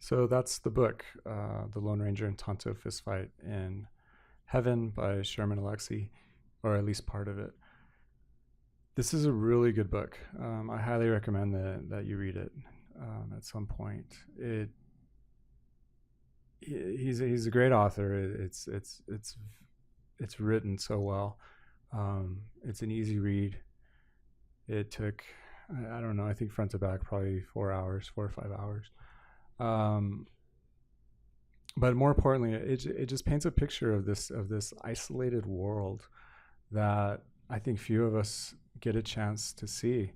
So that's the book, The Lone Ranger and Tonto Fistfight in Heaven by Sherman Alexie, or at least part of it. This is a really good book. I highly recommend that you read it at some point. He's a great author. It's written so well. It's an easy read. It took, I don't know, I think front to back probably 4 or 5 hours. But more importantly, it just paints a picture of this isolated world that I think few of us get a chance to see.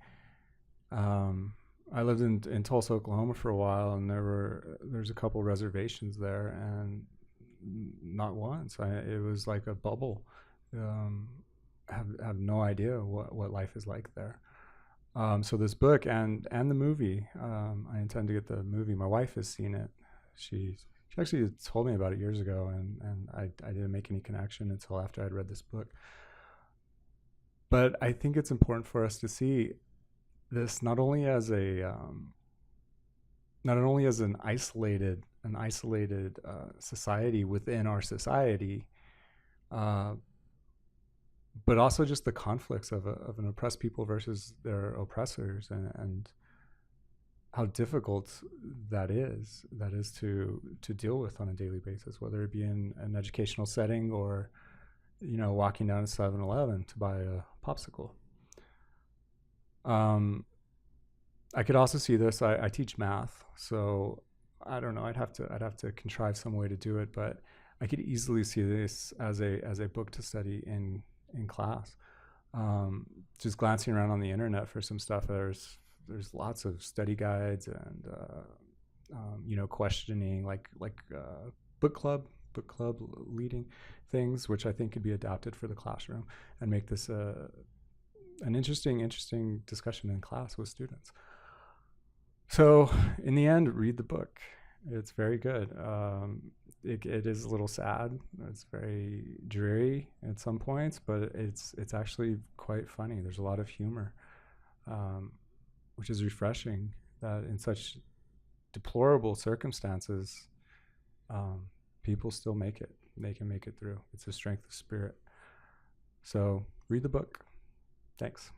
I lived in Tulsa, Oklahoma for a while, and there's a couple reservations there, and not once. It was like a bubble. Have no idea what life is like there. So this book and the movie, I intend to get the movie. My wife has seen it. She actually told me about it years ago, and I didn't make any connection until after I'd read this book. But I think it's important for us to see this not only as an isolated society within our society, but also just the conflicts of an oppressed people versus their oppressors, and how difficult that is to deal with on a daily basis, whether it be in an educational setting or walking down to 7-Eleven to buy a popsicle. I could also see this. I teach math, so I don't know. I'd have to contrive some way to do it, but I could easily see this as a book to study in class. Just glancing around on the internet for some stuff, there's lots of study guides and questioning, like book club leading things, which I think could be adapted for the classroom and make this an interesting discussion in class with students. So in the end, read the book. It's very good. It is a little sad. It's very dreary at some points, but it's actually quite funny. There's a lot of humor, which is refreshing, that in such deplorable circumstances, people still make it. They can make it through. It's a strength of spirit. So read the book. Thanks.